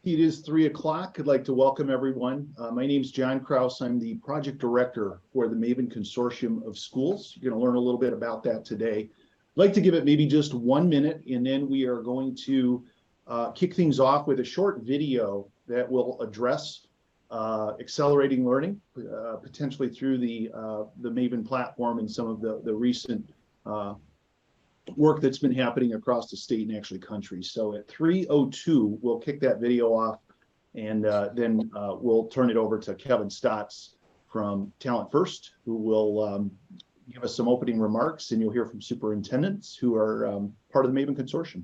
It is 3 o'clock. I'd like to welcome everyone. My name is John Kraus. I'm the project director for the Mavin Consortium of Schools. You're going to learn a little bit about that today. I'd like to give it maybe just 1 minute, and then we are going to kick things off with a short video that will address accelerating learning, potentially through the Mavin platform and some of the recent work that's been happening across the state and actually country. So at 3:02, we'll kick that video off, and then we'll turn it over to Kevin Stotts from TalentFirst, who will give us some opening remarks, and you'll hear from superintendents who are part of the Mavin Consortium.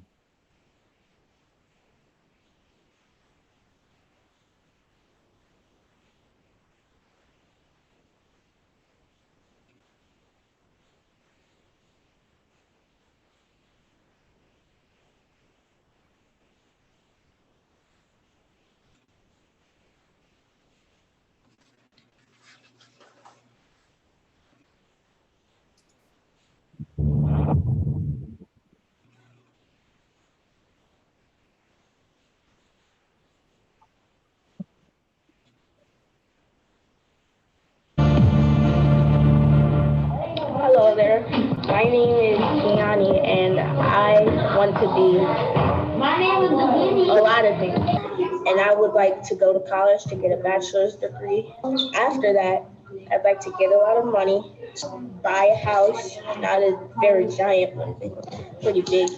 Hello there, my name is Kiani and I want to be a lot of things. And I would like to go to college to get a bachelor's degree. After that, I'd like to get a lot of money, buy a house, not a very giant one, pretty big.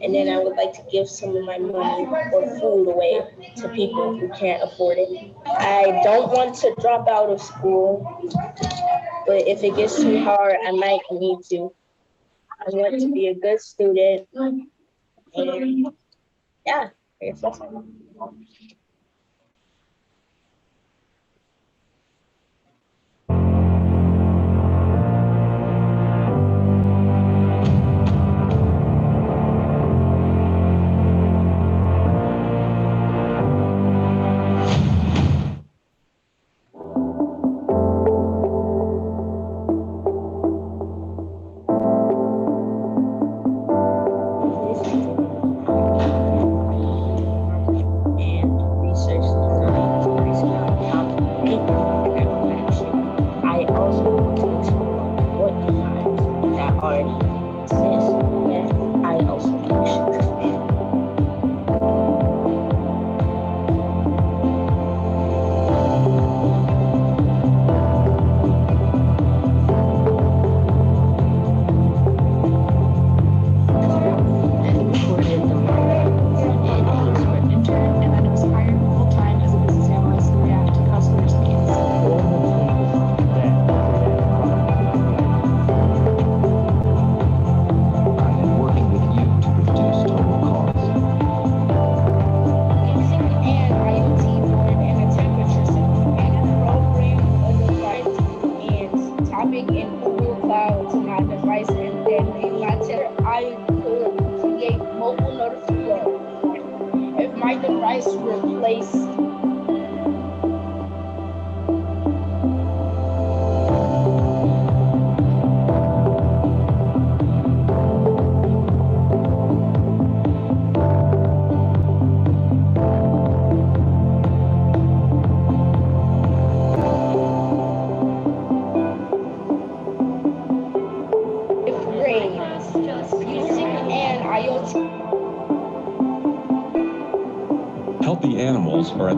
And then I would like to give some of my money or food away to people who can't afford it. I don't want to drop out of school, but if it gets too hard, I might need to. I want to be a good student. And yeah, I guess that's it. Healthy animals are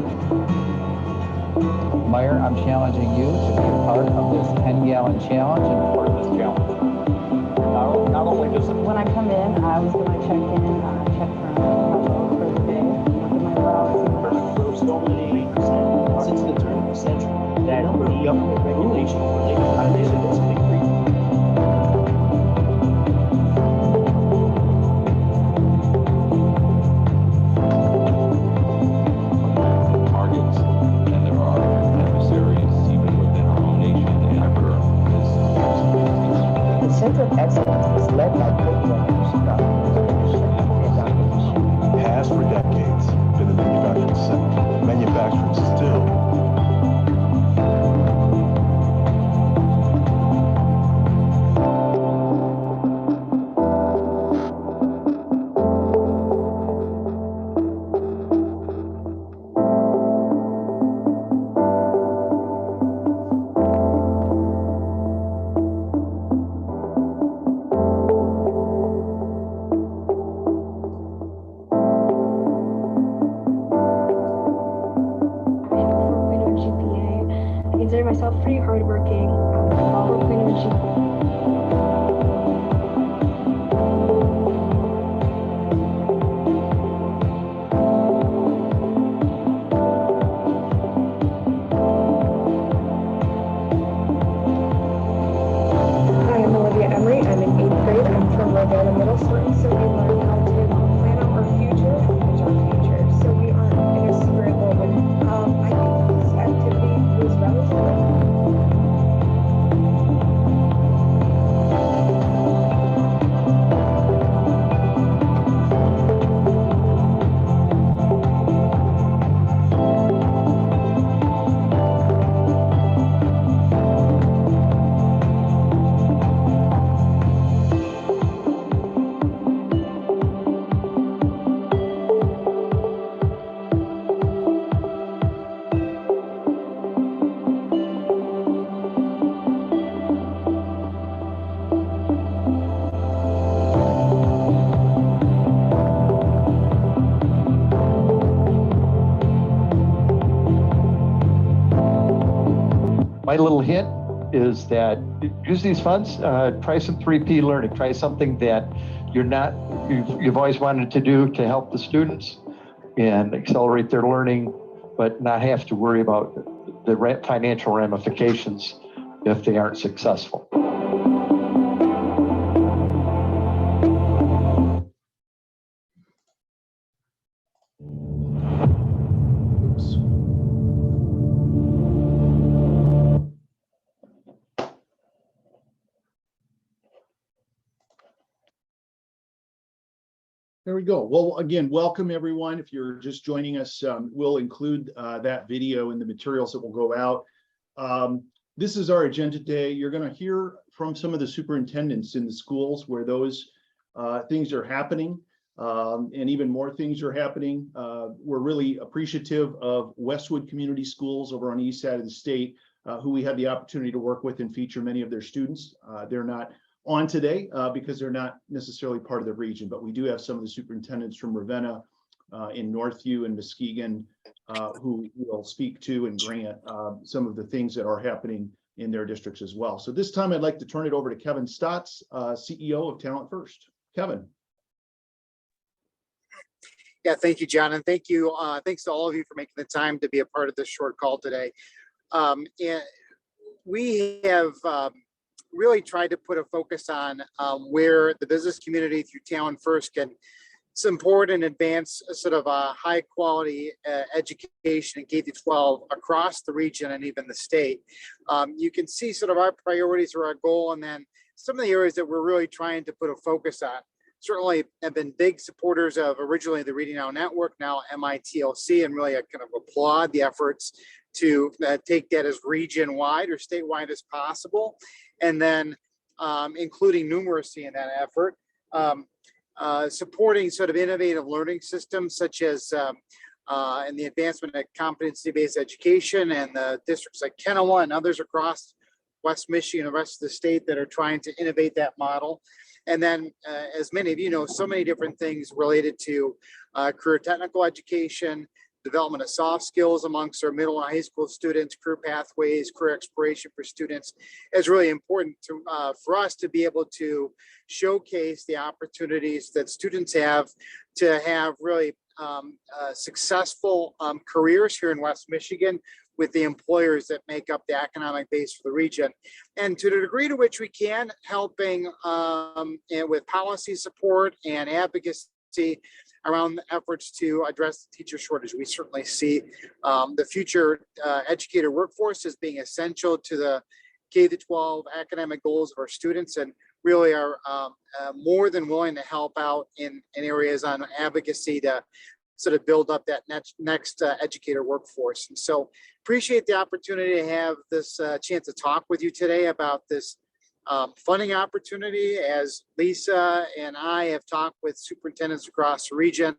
Meyer, I'm challenging you to be a part of this 10-gallon challenge and part of this challenge. Not only does it... When I come in, I was going to check in, check for the day, look at my routes. There were so many since the turn of the century that the government regulation for labor violation is a big reason. Center of Excellence is led by co-directors Dr. and pretty hardworking, while we're playing with Ravenna Middle School, so we learn how to plan out our future and manage our future. So we are in a super involvement. I think this activity was relatively. My little hint is that use these funds, try some 3P learning, try something that you've always wanted to do to help the students and accelerate their learning, but not have to worry about the financial ramifications if they aren't successful. There we go. Well, again, welcome everyone. If you're just joining us, we'll include that video in the materials that will go out. This is our agenda today. You're going to hear from some of the superintendents in the schools where those things are happening, and even more things are happening. We're really appreciative of Westwood Community Schools over on the east side of the state, who we had the opportunity to work with and feature many of their students. They're not on today because they're not necessarily part of the region, but we do have some of the superintendents from Ravenna, in Northview and Muskegon, who will speak to and grant some of the things that are happening in their districts as well. So this time I'd like to turn it over to Kevin Stotts, CEO of TalentFirst. Kevin. Yeah, thank you, John, and thank you. Thanks to all of you for making the time to be a part of this short call today. And we have really tried to put a focus on where the business community through TalentFirst can support and advance a sort of a high quality education in K-12 across the region and even the state. You can see sort of our priorities or our goal, and then some of the areas that we're really trying to put a focus on. Certainly have been big supporters of originally the Reading Now Network, now MITLC, and really I kind of applaud the efforts to take that as region-wide or statewide as possible, and then including numeracy in that effort, supporting sort of innovative learning systems such as in the advancement of competency-based education, and the districts like Kennewa and others across West Michigan and the rest of the state that are trying to innovate that model. And then, as many of you know, so many different things related to career technical education, development of soft skills amongst our middle and high school students, career pathways, career exploration for students is really important to, for us to be able to showcase the opportunities that students have to have really successful careers here in West Michigan with the employers that make up the economic base for the region. And to the degree to which we can, helping and with policy support and advocacy around efforts to address the teacher shortage. We certainly see the future educator workforce as being essential to the K-12 academic goals of our students, and really are more than willing to help out in areas on advocacy to sort of build up that next educator workforce. And so appreciate the opportunity to have this chance to talk with you today about this funding opportunity. As Lisa and I have talked with superintendents across the region,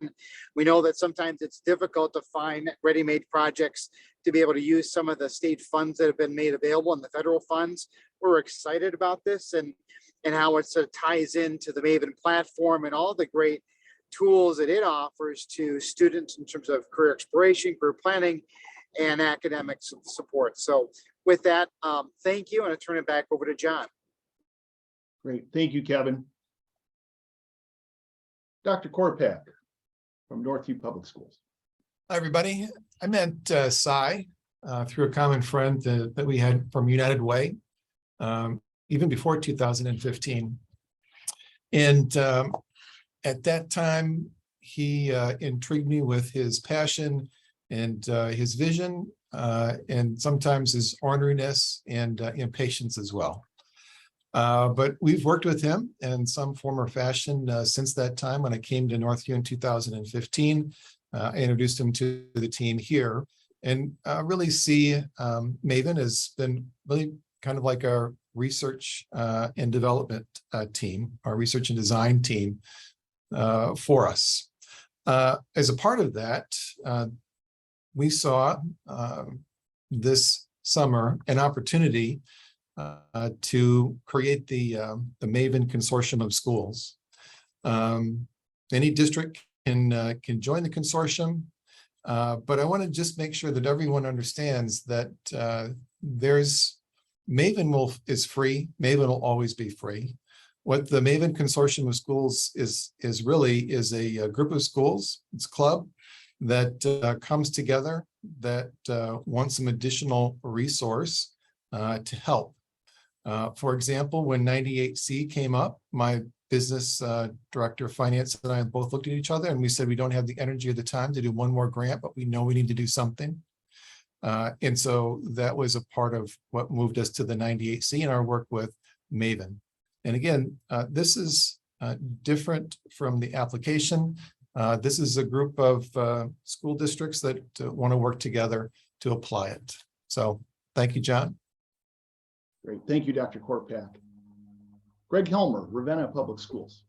we know that sometimes it's difficult to find ready-made projects to be able to use some of the state funds that have been made available and the federal funds. We're excited about this and how it sort of ties into the Mavin platform and all the great tools that it offers to students in terms of career exploration, career planning, and academic support. So with that, thank you, and I turn it back over to John. Great. Thank you, Kevin. Dr. Korpak from Northview Public Schools. Hi, everybody. I met Cy through a common friend that we had from United Way, even before 2015. And at that time, he intrigued me with his passion and his vision, and sometimes his orneriness and impatience as well. But we've worked with him in some form or fashion since that time. When I came to Northview in 2015, I introduced him to the team here, and really see Mavin has been really kind of like our research and development team, our research and design team for us. As a part of that, we saw this summer an opportunity to create the Mavin Consortium of Schools. Any district can join the consortium, but I want to just make sure that everyone understands that Mavin is free. Mavin will always be free. What the Mavin Consortium of Schools is a group of schools, it's a club that comes together that wants some additional resource to help. For example, when 98C came up, my business director of finance and I both looked at each other and we said, we don't have the energy or the time to do one more grant, but we know we need to do something. And so that was a part of what moved us to the 98C and our work with Mavin. And again, this is different from the application. This is a group of school districts that want to work together to apply it. So thank you, John. Great. Thank you, Dr. Korpak. Greg Helmer, Ravenna Public Schools.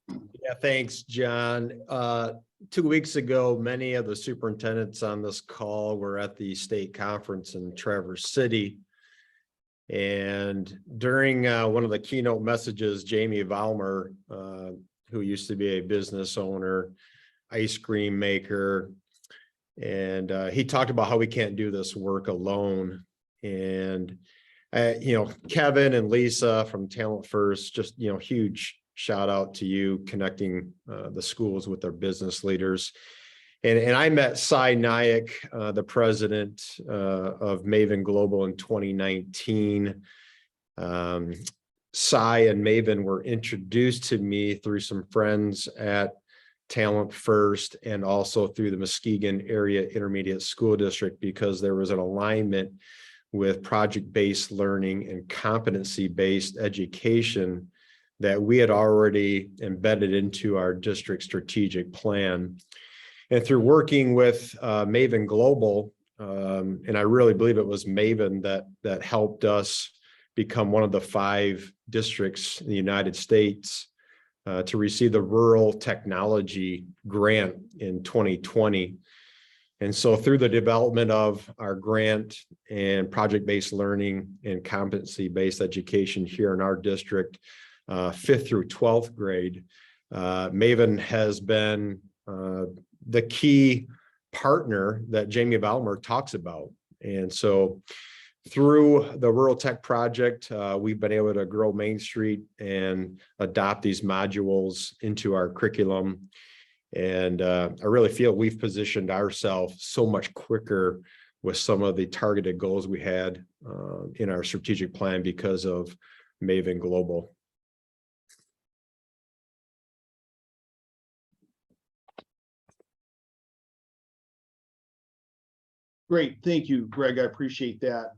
Yeah, thanks, John. 2 weeks ago, many of the superintendents on this call were at the state conference in Traverse City. And during one of the keynote messages, Jamie Valmer, who used to be a business owner, ice cream maker, and he talked about how we can't do this work alone. And Kevin and Lisa from TalentFirst, just, huge shout out to you connecting the schools with their business leaders. And I met Cy Nayak, the president of Mavin Global in 2019. Cy and Mavin were introduced to me through some friends at TalentFirst and also through the Muskegon Area Intermediate School District, because there was an alignment with project-based learning and competency-based education that we had already embedded into our district strategic plan. And through working with Mavin Global, and I really believe it was Mavin that helped us become one of the 5 districts in the United States to receive the Rural Technology Grant in 2020. And so through the development of our grant and project-based learning and competency-based education here in our district, 5th through 12th grade, Mavin has been the key partner that Jamie Valmer talks about. And so through the Rural Tech Project, we've been able to grow Main Street and adopt these modules into our curriculum. And I really feel we've positioned ourselves so much quicker with some of the targeted goals we had in our strategic plan because of Mavin Global. Great. Thank you, Greg. I appreciate that.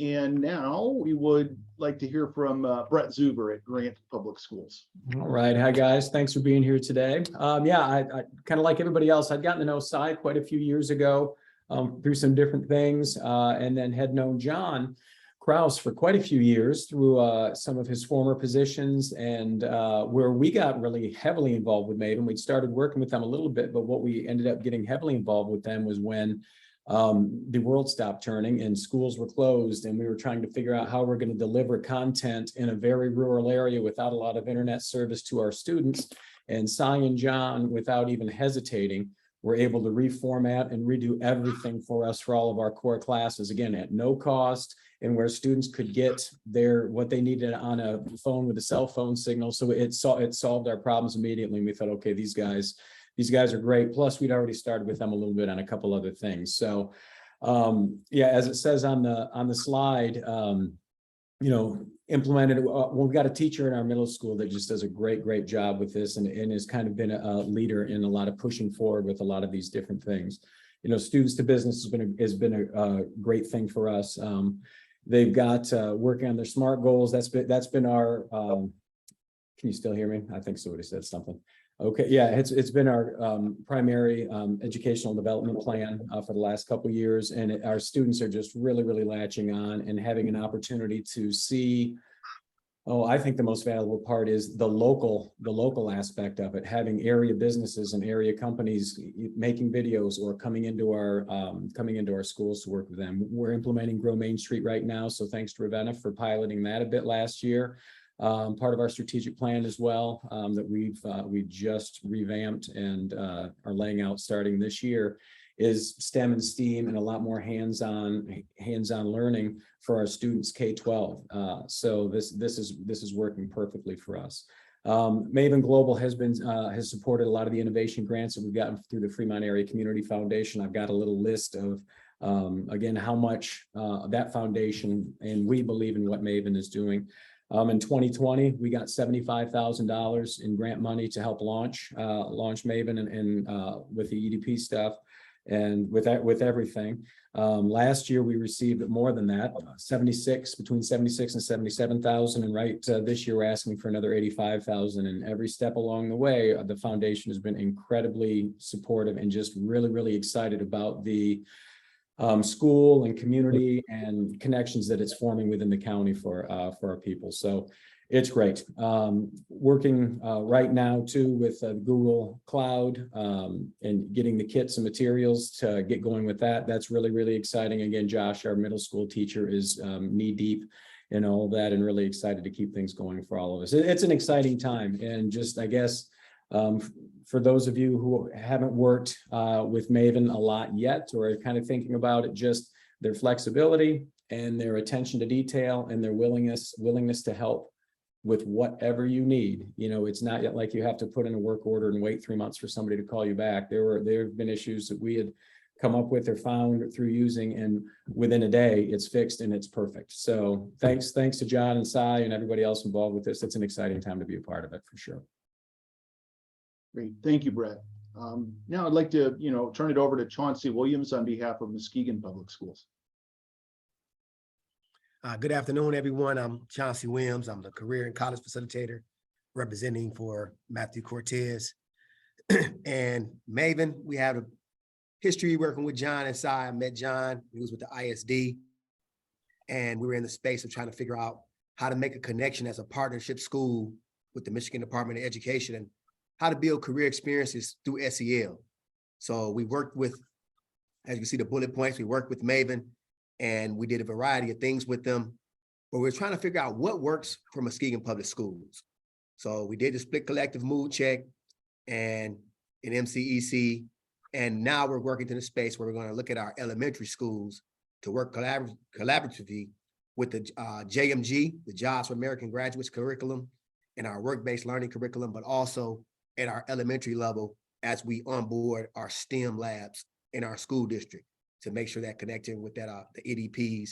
And now we would like to hear from Brett Zuber at Grant Public Schools. All right. Hi, guys. Thanks for being here today. I kind of like everybody else, I'd gotten to know Cy quite a few years ago through some different things, and then had known John Kraus for quite a few years through some of his former positions, and where we got really heavily involved with Mavin. We started working with them a little bit, but what we ended up getting heavily involved with them was when the world stopped turning and schools were closed, and we were trying to figure out how we're going to deliver content in a very rural area without a lot of internet service to our students. And Cy and John, without even hesitating, were able to reformat and redo everything for us for all of our core classes, again, at no cost, and where students could get what they needed on a phone with a cell phone signal. So it solved our problems immediately. And we thought, okay, these guys are great. Plus, we'd already started with them a little bit on a couple other things. So yeah, as it says on the slide, implemented. We've got a teacher in our middle school that just does a great job with this, and has kind of been a leader in a lot of pushing forward with a lot of these different things. Students to business has been a great thing for us. They've got working on their SMART goals. That's been our. Can you still hear me? I think somebody said something. Okay, yeah, it's been our primary educational development plan for the last couple of years, and our students are just really latching on and having an opportunity to see. Oh, I think the most valuable part is the local aspect of it, having area businesses and area companies making videos or coming into our schools to work with them. We're implementing Grow Main Street right now, so thanks to Ravenna for piloting that a bit last year. Part of our strategic plan as well, that we've just revamped and are laying out starting this year, is STEM and STEAM and a lot more hands-on learning for our students K-12. So this is working perfectly for us. Mavin Global has supported a lot of the innovation grants that we've gotten through the Fremont Area Community Foundation. I've got a little list of again how much that foundation and we believe in what Mavin is doing. In 2020, we got $75,000 in grant money to help launch Mavin and with the EDP stuff and with everything. Last year, we received more than that, between 76 and 77,000. And right this year, we're asking for another 85,000. And every step along the way, the foundation has been incredibly supportive and just really excited about the school and community and connections that it's forming within the county for our people. So it's great. Working right now too with Google Cloud and getting the kits and materials to get going with that. That's really exciting. Again, Josh, our middle school teacher, is knee deep in all of that and really excited to keep things going for all of us. It's an exciting time, and just I guess for those of you who haven't worked with Mavin a lot yet, or are kind of thinking about it, just their flexibility and their attention to detail and their willingness to help with whatever you need. It's not yet like you have to put in a work order and wait 3 months for somebody to call you back. There have been issues that we had come up with or found through using, and within a day it's fixed and it's perfect. So thanks to John and Cy and everybody else involved with this. It's an exciting time to be a part of it for sure. Great, thank you, Brett. Now I'd like to, turn it over to Chauncey Williams on behalf of Muskegon Public Schools. Good afternoon, everyone. I'm Chauncey Williams. I'm the career and college facilitator representing for Matthew Cortez. And Mavin, we have a history working with John and Cy. I met John, he was with the ISD, and we were in the space of trying to figure out how to make a connection as a partnership school with the Michigan Department of Education and how to build career experiences through SEL. So we worked with, as you see the bullet points, we worked with Mavin, and we did a variety of things with them, but we're trying to figure out what works for Muskegon Public Schools. So we did the split collective mood check and an MCEC, and now we're working to the space where we're going to look at our elementary schools to work collaboratively with the JMG, the Jobs for American Graduates curriculum, and our work-based learning curriculum, but also at our elementary level as we onboard our STEM labs in our school district to make sure that connecting with that the EDPs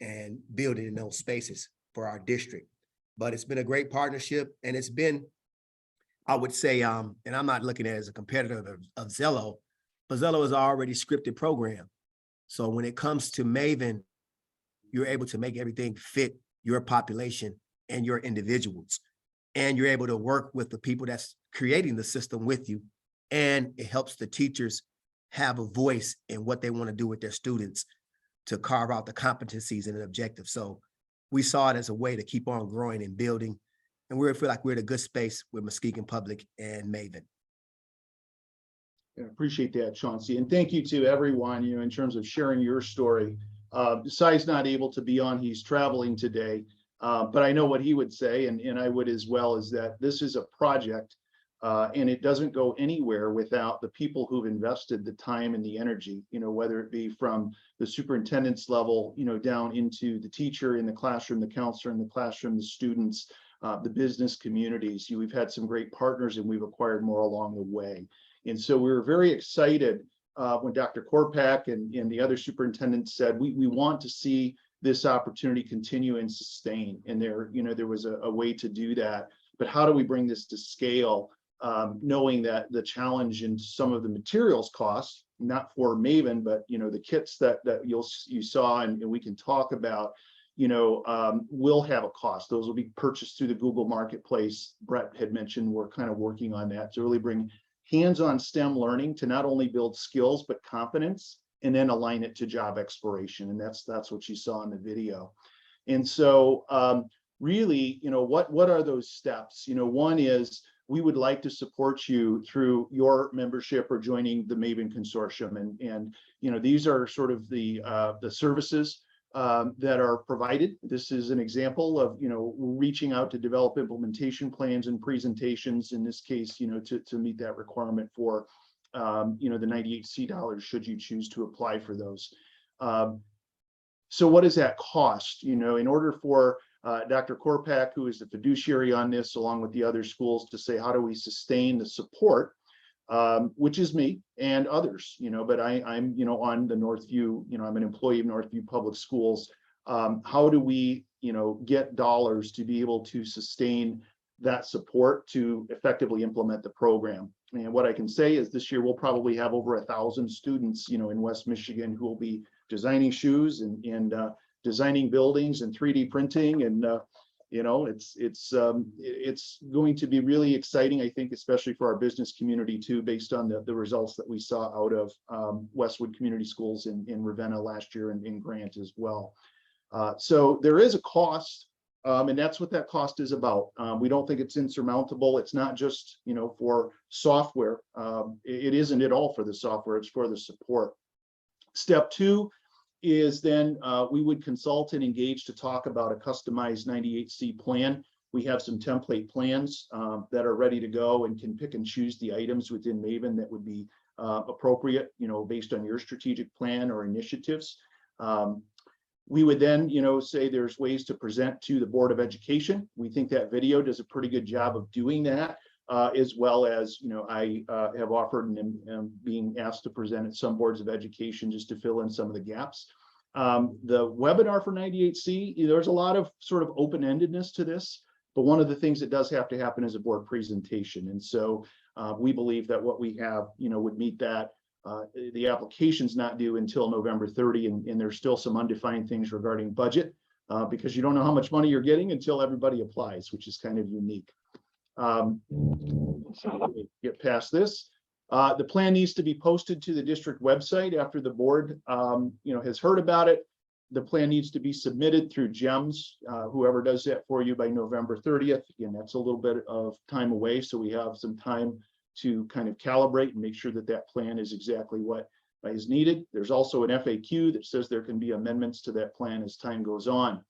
and building in those spaces for our district. But it's been a great partnership, and it's been, I would say, and I'm not looking at it as a competitor of Zello, but Zello is an already scripted program. So when it comes to Mavin, you're able to make everything fit your population and your individuals. And you're able to work with the people that's creating the system with you. And it helps the teachers have a voice in what they want to do with their students to carve out the competencies and an objective. So we saw it as a way to keep on growing and building. And we feel like we're in a good space with Muskegon Public and Mavin. I appreciate that, Chauncey. And thank you to everyone, in terms of sharing your story. Cy's not able to be on, he's traveling today. But I know what he would say, and I would as well, is that this is a project And it doesn't go anywhere without the people who've invested the time and the energy, whether it be from the superintendent's level, down into the teacher in the classroom, the counselor in the classroom, the students, the business communities. We've had some great partners and we've acquired more along the way. And so we were very excited when Dr. Korpak and the other superintendents said, we want to see this opportunity continue and sustain. And there was a way to do that. But how do we bring this to scale, knowing that the challenge in some of the materials costs, not for Mavin, but the kits that you saw and we can talk about, will have a cost. Those will be purchased through the Google Marketplace. Brett had mentioned we're kind of working on that to really bring hands-on STEM learning to not only build skills, but confidence, and then align it to job exploration. And that's what you saw in the video. And so really, what are those steps? One is we would like to support you through your membership or joining the Mavin Consortium. And these are sort of the services that are provided. This is an example of, reaching out to develop implementation plans and presentations, in this case, to meet that requirement for, the 98C dollars, should you choose to apply for those. So what does that cost? In order for Dr. Korpak, who is the fiduciary on this, along with the other schools, to say, how do we sustain the support, which is me and others, but I'm, on the Northview, I'm an employee of Northview Public Schools. How do we, get dollars to be able to sustain that support to effectively implement the program? And what I can say is this year we'll probably have over 1,000 students, in West Michigan who will be designing shoes and designing buildings and 3D printing, and it's going to be really exciting, I think, especially for our business community too, based on the results that we saw out of Westwood Community Schools in Ravenna last year and in Grant as well. So there is a cost, and that's what that cost is about. We don't think it's insurmountable. It's not just for software. It isn't at all for the software. It's for the support. Step two is then we would consult and engage to talk about a customized 98C plan. We have some template plans that are ready to go and can pick and choose the items within Mavin that would be appropriate, based on your strategic plan or initiatives. We would then, say there's ways to present to the Board of Education. We think that video does a pretty good job of doing that, as well as, I have offered and am being asked to present at some boards of education just to fill in some of the gaps. The webinar for 98C, there's a lot of sort of open-endedness to this, but one of the things that does have to happen is a board presentation. And so we believe that what we have, would meet that. The application's not due until November 30, and there's still some undefined things regarding budget, because you don't know how much money you're getting until everybody applies, which is kind of unique. So let me get past this. The plan needs to be posted to the district website after the board has heard about it. The plan needs to be submitted through GEMS, whoever does that for you, by November 30th. Again, that's a little bit of time away, so we have some time to kind of calibrate and make sure that that plan is exactly what is needed. There's also an FAQ that says there can be amendments to that plan as time goes on.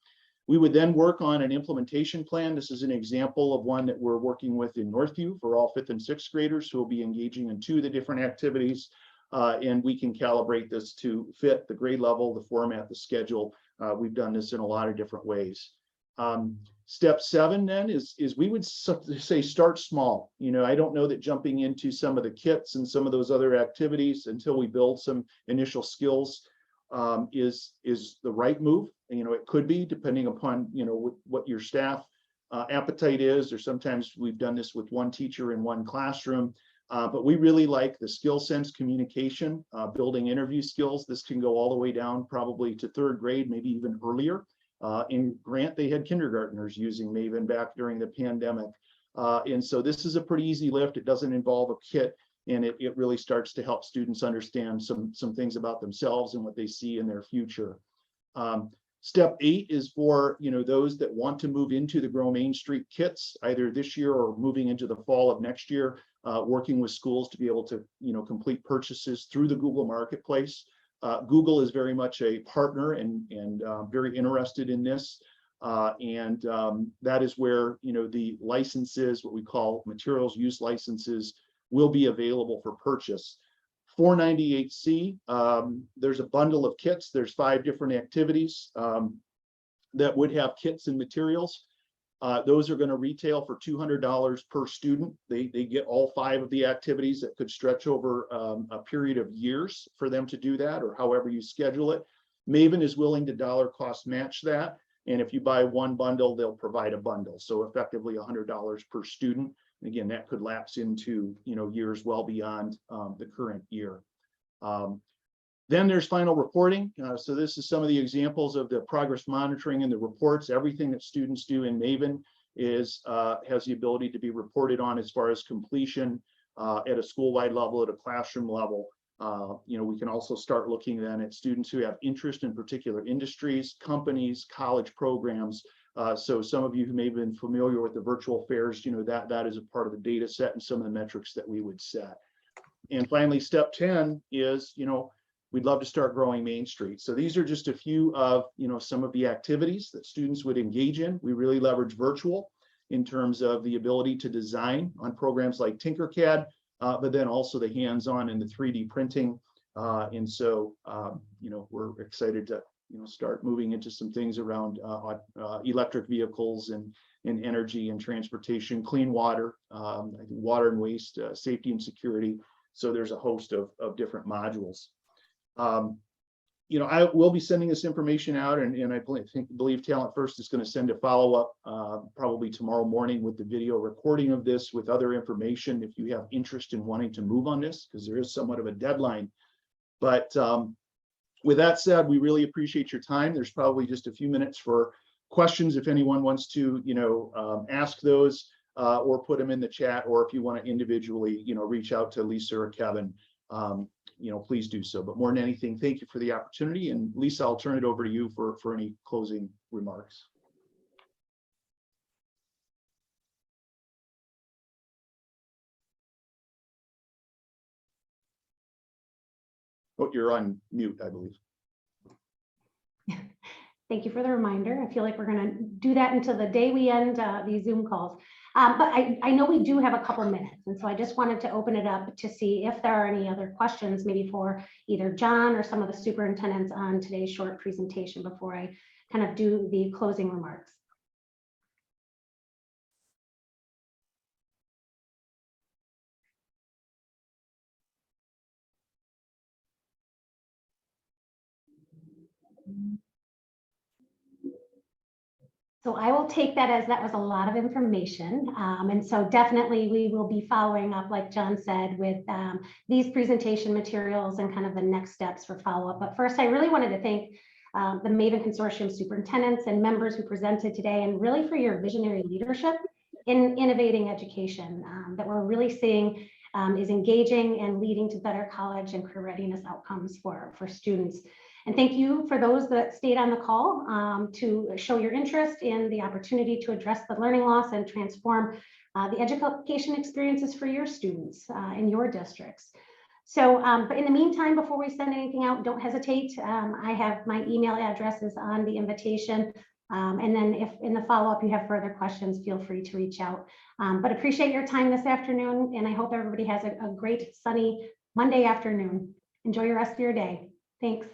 We would then work on an implementation plan. This is an example of one that we're working with in Northview for all 5th and 6th graders who will be engaging in 2 of the different activities. And we can calibrate this to fit the grade level, the format, the schedule. We've done this in a lot of different ways. Step 7 then is we would say start small. I don't know that jumping into some of the kits and some of those other activities until we build some initial skills is the right move. It could be, depending upon what your staff appetite is, or sometimes we've done this with one teacher in one classroom. But we really like the skill sense communication, building interview skills. This can go all the way down probably to 3rd grade, maybe even earlier. In Grant, they had kindergartners using Mavin back during the pandemic. And so this is a pretty easy lift. It doesn't involve a kit, and it really starts to help students understand some things about themselves and what they see in their future. Step 8 is for those that want to move into the Grow Main Street kits, either this year or moving into the fall of next year, working with schools to be able to complete purchases through the Google Marketplace. Google is very much a partner and very interested in this. That is where, the licenses, what we call materials use licenses, will be available for purchase. 498C, there's a bundle of kits. There's 5 different activities that would have kits and materials. Those are going to retail for $200 per student. They get all 5 of the activities that could stretch over a period of years for them to do that, or however you schedule it. Mavin is willing to dollar cost match that. And if you buy one bundle, they'll provide a bundle. So effectively $100 per student. Again, that could lapse into, years well beyond the current year. Then there's final reporting. So this is some of the examples of the progress monitoring and the reports. Everything that students do in Mavin has the ability to be reported on as far as completion at a school-wide level, at a classroom level. We can also start looking then at students who have interest in particular industries, companies, college programs. So some of you who may have been familiar with the virtual fairs, that is a part of the data set and some of the metrics that we would set. And finally, step 10 is, we'd love to start growing Main Street. So these are just a few of, some of the activities that students would engage in. We really leverage virtual in terms of the ability to design on programs like Tinkercad, but then also the hands-on and the 3D printing. And so, we're excited to, start moving into some things around electric vehicles and energy and transportation, clean water, I think water and waste, safety and security. So there's a host of different modules. I will be sending this information out, and I believe TalentFirst is going to send a follow-up probably tomorrow morning with the video recording of this with other information if you have interest in wanting to move on this, because there is somewhat of a deadline. But with that said, we really appreciate your time. There's probably just a few minutes for questions if anyone wants to, ask those or put them in the chat, or if you want to individually, reach out to Lisa or Kevin. Please do so. But more than anything, thank you for the opportunity. And Lisa, I'll turn it over to you for any closing remarks. Oh, you're on mute, I believe. Thank you for the reminder. I feel like we're going to do that until the day we end these Zoom calls. But I know we do have a couple minutes. And so I just wanted to open it up to see if there are any other questions, maybe for either John or some of the superintendents on today's short presentation before I kind of do the closing remarks. So I will take that as that was a lot of information. And so definitely we will be following up, like John said, with these presentation materials and kind of the next steps for follow-up. But first, I really wanted to thank the Mavin Consortium superintendents and members who presented today, and really for your visionary leadership in innovating education that we're really seeing is engaging and leading to better college and career readiness outcomes for students. And thank you for those that stayed on the call to show your interest in the opportunity to address the learning loss and transform the education experiences for your students in your districts. So, but in the meantime, before we send anything out, don't hesitate. I have my email addresses on the invitation. And then if in the follow-up you have further questions, feel free to reach out. But appreciate your time this afternoon. And I hope everybody has a great sunny Monday afternoon. Enjoy your rest of your day. Thanks.